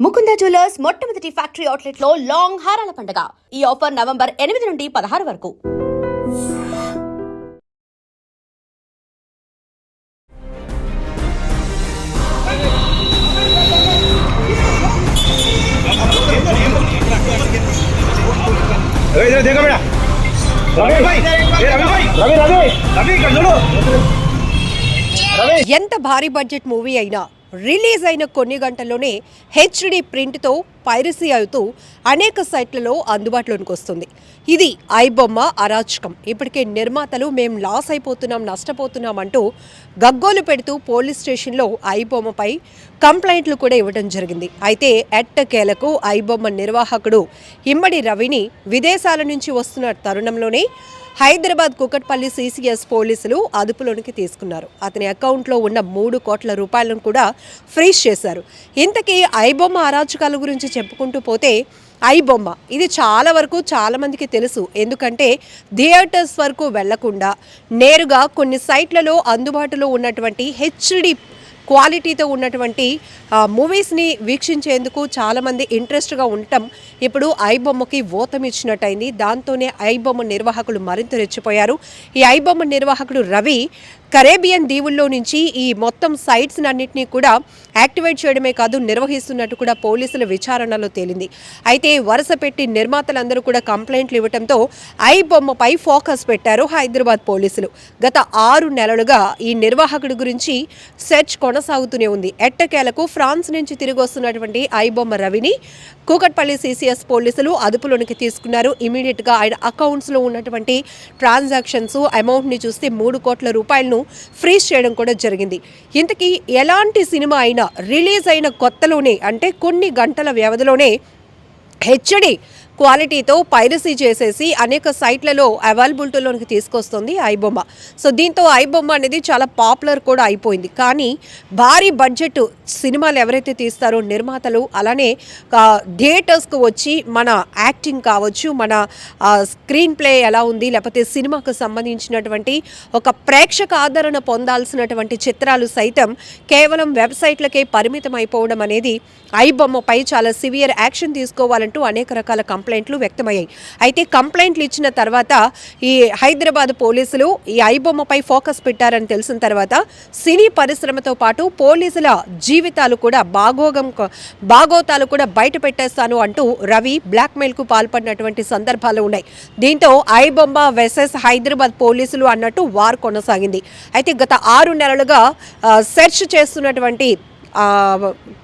Mukunda jewellers మొట్టమొదటి factory outlet లో long హారాల పండుగ. ఈ ఆఫర్ నవంబర్ 8 నుండి 16 వరకు. ఎంత భారీ బడ్జెట్ మూవీ అయినా రిలీజ్ అయిన కొన్ని గంటల్లోనే హెచ్డి ప్రింట్తో పైరసీ అవుతూ అనేక సైట్లలో అందుబాటులోకి వస్తుంది. ఇది ఐబొమ్మ అరాచకం. ఇప్పటికే నిర్మాతలు మేం లాస్ అయిపోతున్నాం, నష్టపోతున్నాం అంటూ గగ్గోలు పెడుతూ పోలీస్ స్టేషన్లో ఐబొమ్మపై కంప్లైంట్లు కూడా ఇవ్వడం జరిగింది. అయితే ఎట్టకేలకు ఐబొమ్మ నిర్వాహకుడు ఇమ్మడి రవిని విదేశాల నుంచి వస్తున్న తరుణంలోనే హైదరాబాద్ కూకట్పల్లి సిసిఎస్ పోలీసులు అదుపులోనికి తీసుకున్నారు. అతని అకౌంట్లో ఉన్న 3 కోట్ల రూపాయలను కూడా ఫ్రీజ్ చేశారు. ఇంతకీ ఐబొమ్మ అరాచకాల గురించి చెప్పుకుంటూ పోతే ఐబొమ్మ ఇది చాలా మందికి తెలుసు. ఎందుకంటే థియేటర్స్ వరకు వెళ్లకుండా నేరుగా కొన్ని సైట్లలో అందుబాటులో ఉన్నటువంటి హెచ్డి క్వాలిటీతో ఉన్నటువంటి మూవీస్ని వీక్షించేందుకు చాలామంది ఇంట్రెస్ట్గా ఉండటం ఇప్పుడు ఐబొమ్మకి ఓతమిచ్చినట్టయింది. దాంతోనే ఐబొమ్మ నిర్వాహకులు మరింత రెచ్చిపోయారు. ఈ ఐబొమ్మ నిర్వాహకుడు రవి కరేబియన్ దీవుల్లో నుంచి ఈ మొత్తం సైట్స్ అన్నింటినీ కూడా యాక్టివేట్ చేయడమే కాదు నిర్వహిస్తున్నట్టు కూడా పోలీసుల విచారణలో తేలింది. అయితే వరుస పెట్టి నిర్మాతలందరూ కూడా కంప్లైంట్లు ఇవ్వడంతో ఐబొమ్మపై ఫోకస్ పెట్టారు హైదరాబాద్ పోలీసులు. గత 6 నెలలుగా ఈ నిర్వాహకుడి గురించి సెర్చ్ కొనసాగుతూనే ఉంది. ఎట్టకేలకు ఫ్రాన్స్ నుంచి తిరిగి వస్తున్నటువంటి ఐబొమ్మ రవిని కూకట్పల్లి సిసిఎస్ పోలీసులు అదుపులోనికి తీసుకున్నారు. ఇమీడియట్గా ఆయన అకౌంట్స్లో ఉన్నటువంటి ట్రాన్సాక్షన్స్ అమౌంట్ని చూస్తే 3 కోట్ల రూపాయలను ఫ్రీజ్ చేయడం కూడా జరిగింది. ఇంతకీ ఎలాంటి సినిమా అయినా రిలీజ్ అయిన కొత్తలోనే అంటే కొన్ని గంటల వ్యవధిలోనే హెచ్డి క్వాలిటీతో పైరసీ చేసేసి అనేక సైట్లలో అవైలబిలిటీలోనికి తీసుకొస్తుంది ఐబొమ్మ. సో దీంతో ఐబొమ్మ అనేది చాలా పాపులర్ కూడా అయిపోయింది. కానీ భారీ బడ్జెట్ సినిమాలు ఎవరైతే తీస్తారో నిర్మాతలు, అలానే థియేటర్స్కి వచ్చి మన యాక్టింగ్ కావచ్చు, మన స్క్రీన్ ప్లే ఎలా ఉంది, లేకపోతే సినిమాకు సంబంధించినటువంటి ఒక ప్రేక్షక ఆదరణ పొందాల్సినటువంటి చిత్రాలు సైతం కేవలం వెబ్సైట్లకే పరిమితం అయిపోవడం అనేది ఐబొమ్మపై చాలా సివియర్ యాక్షన్ తీసుకోవాలంటూ అనేక రకాల కంప్లైంట్లు వ్యక్తమయ్యాయి. అయితే కంప్లైంట్లు ఇచ్చిన తర్వాత ఈ హైదరాబాద్ పోలీసులు ఈ ఐబొమ్మపై ఫోకస్ పెట్టారని తెలిసిన తర్వాత సినీ పరిశ్రమతో పాటు పోలీసుల జీవితాలు కూడా బాగోతాలు కూడా బయట పెట్టేస్తాను అంటూ రవి బ్లాక్మెయిల్కు పాల్పడినటువంటి సందర్భాలు ఉన్నాయి. దీంతో ఐబొమ్మ వెసెస్ హైదరాబాద్ పోలీసులు అన్నట్టు వార్ కొనసాగింది. అయితే గత 6 నెలలుగా సెర్చ్ చేస్తున్నటువంటి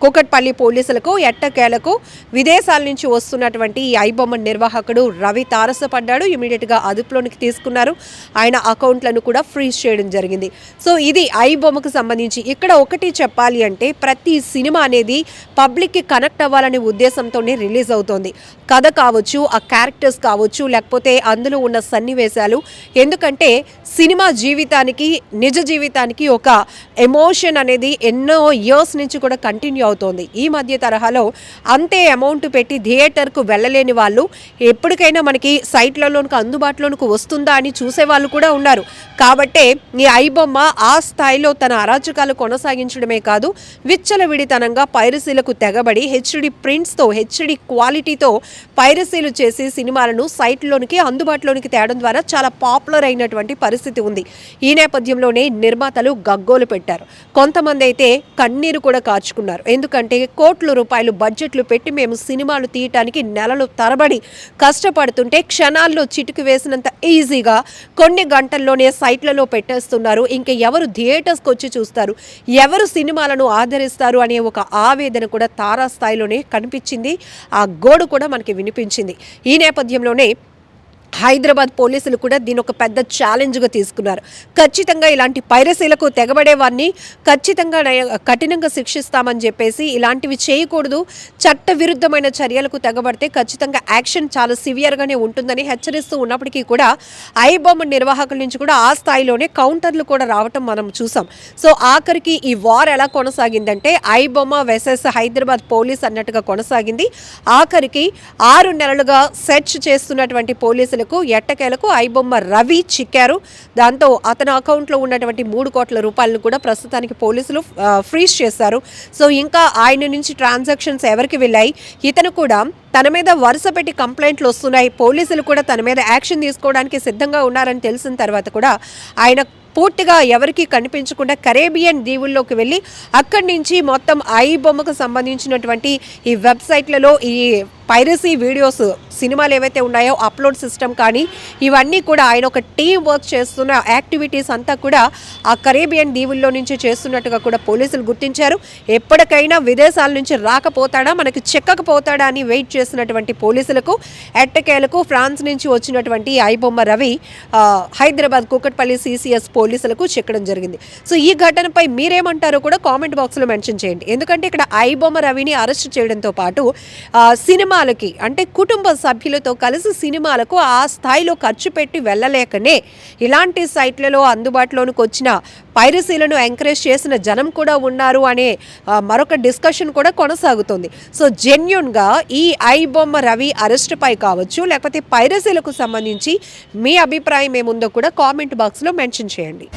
కూకట్పల్లి పోలీసులకు ఎట్టకేలకు విదేశాల నుంచి వస్తున్నటువంటి ఈ ఐబొమ్మ నిర్వాహకుడు రవి తారసపడ్డాడు. ఇమీడియట్గా అదుపులోనికి తీసుకున్నారు. ఆయన అకౌంట్లను కూడా ఫ్రీజ్ చేయడం జరిగింది. సో ఇది ఐబొమ్మకు సంబంధించి. ఇక్కడ ఒకటి చెప్పాలి అంటే ప్రతి సినిమా అనేది పబ్లిక్కి కనెక్ట్ అవ్వాలనే ఉద్దేశంతోనే రిలీజ్ అవుతోంది. కథ కావచ్చు, ఆ క్యారెక్టర్స్ కావచ్చు, లేకపోతే అందులో ఉన్న సన్నివేశాలు. ఎందుకంటే సినిమా జీవితానికి, నిజ జీవితానికి ఒక ఎమోషన్ అనేది ఎన్నో ఇయర్స్ నుంచి కూడా కంటిన్యూ అవుతోంది. ఈ మధ్య తరహాలో అంతే అమౌంట్ పెట్టి థియేటర్కు వెళ్ళలేని వాళ్ళు ఎప్పటికైనా మనకి సైట్లలోనికి అందుబాటులోనికి వస్తుందా అని చూసేవాళ్ళు కూడా ఉన్నారు. కాబట్టే ఈ ఐబొమ్మ ఆ స్థాయిలో తన అరాచకాలు కొనసాగించడమే కాదు, విచ్చలవిడితనంగా పైరసీలకు తెగబడి హెచ్డి ప్రింట్స్తో, హెచ్డి క్వాలిటీతో పైరసీలు చేసి సినిమాలను సైట్లోనికి అందుబాటులోనికి తేవడం ద్వారా చాలా పాపులర్ అయినటువంటి పరిస్థితి ఉంది. ఈ నేపథ్యంలోనే నిర్మాతలు గగ్గోలు పెట్టారు. కొంతమంది అయితే కన్నీరు కూడా కాచుకున్నారు. ఎందుకంటే కోట్ల రూపాయలు బడ్జెట్లు పెట్టి మేము సినిమాలు తీయటానికి నెలలు తరబడి కష్టపడుతుంటే క్షణాల్లో చిటికి వేసినంత ఈజీగా కొన్ని గంటల్లోనే సైట్లలో పెట్టేస్తున్నారు. ఇంకా ఎవరు థియేటర్స్కి వచ్చి చూస్తారు, ఎవరు సినిమాలను ఆదరిస్తారు అనే ఒక ఆవేదన కూడా తారాస్థాయిలోనే కనిపించింది. ఆ గోడు కూడా మనకి వినిపించింది. ఈ నేపథ్యంలోనే హైదరాబాద్ పోలీసులు కూడా దీని ఒక పెద్ద ఛాలెంజ్గా తీసుకున్నారు. ఖచ్చితంగా ఇలాంటి పైరసీలకు తెగబడే వారిని ఖచ్చితంగా కఠినంగా శిక్షిస్తామని చెప్పేసి, ఇలాంటివి చేయకూడదు, చట్ట విరుద్ధమైన చర్యలకు తెగబడితే ఖచ్చితంగా యాక్షన్ చాలా సివియర్గానే ఉంటుందని హెచ్చరిస్తూ ఉన్నప్పటికీ కూడా ఐబొమ్మ నిర్వాహకుల నుంచి కూడా ఆ స్థాయిలోనే కౌంటర్లు కూడా రావటం మనం చూసాం. సో ఆఖరికి ఈ వార్ ఎలా కొనసాగిందంటే ఐబొమ్మ వెసెస్ హైదరాబాద్ పోలీస్ అన్నట్టుగా కొనసాగింది. ఆఖరికి 6 నెలలుగా సెర్చ్ చేస్తున్నటువంటి పోలీసులు పోలీసులకు ఎట్టకేలకు ఐబొమ్మ రవి చిక్కారు. దాంతో అతని అకౌంట్లో ఉన్నటువంటి 3 కోట్ల రూపాయలను కూడా ప్రస్తుతానికి పోలీసులు ఫ్రీజ్ చేశారు. సో ఇంకా ఆయన నుంచి ట్రాన్సాక్షన్స్ ఎవరికి వెళ్ళాయి, ఇతను కూడా తన మీద వరుస పెట్టి కంప్లైంట్లు వస్తున్నాయి, పోలీసులు కూడా తన మీద యాక్షన్ తీసుకోవడానికి సిద్ధంగా ఉన్నారని తెలిసిన తర్వాత కూడా ఆయన పూర్తిగా ఎవరికి కనిపించకుండా కరేబియన్ దీవుల్లోకి వెళ్ళి అక్కడి నుంచి మొత్తం ఐబొమ్మకు సంబంధించినటువంటి ఈ వెబ్సైట్లలో ఈ పైరసీ వీడియోస్ సినిమాలు ఏవైతే ఉన్నాయో అప్లోడ్ సిస్టమ్ కానీ ఇవన్నీ కూడా ఆయన ఒక టీం వర్క్ చేస్తున్న యాక్టివిటీస్ అంతా కూడా ఆ కరేబియన్ దీవుల్లో నుంచి చేస్తున్నట్టుగా కూడా పోలీసులు గుర్తించారు. ఎప్పటికైనా విదేశాల నుంచి రాకపోతాడా, మనకి చెక్కకపోతాడా అని వెయిట్ చేసినటువంటి పోలీసులకు ఎట్టకేలకు ఫ్రాన్స్ నుంచి వచ్చినటువంటి ఐబొమ్మ రవి హైదరాబాద్ కూకట్పల్లి సిసిఎస్ పోలీసులకు చెక్కడం జరిగింది. సో ఈ ఘటనపై మీరేమంటారో కూడా కామెంట్ బాక్స్లో మెన్షన్ చేయండి. ఎందుకంటే ఇక్కడ ఐబొమ్మ రవిని అరెస్ట్ చేయడంతో పాటు సినిమాలకి అంటే కుటుంబ సభ్యులతో కలిసి సినిమాలకు ఆ స్థాయిలో ఖర్చు పెట్టి వెళ్ళలేకనే ఇలాంటి సైట్లలో అందుబాటులోనికి వచ్చిన పైరసీలను ఎంకరేజ్ చేసిన జనం కూడా ఉన్నారు అనే మరొక డిస్కషన్ కూడా కొనసాగుతుంది. సో జెన్యూన్గా ఈ ఐబొమ్మ రవి అరెస్ట్పై కావచ్చు లేకపోతే పైరసీలకు సంబంధించి మీ అభిప్రాయం ఏముందో కూడా కామెంట్ బాక్స్లో మెన్షన్ చేయండి.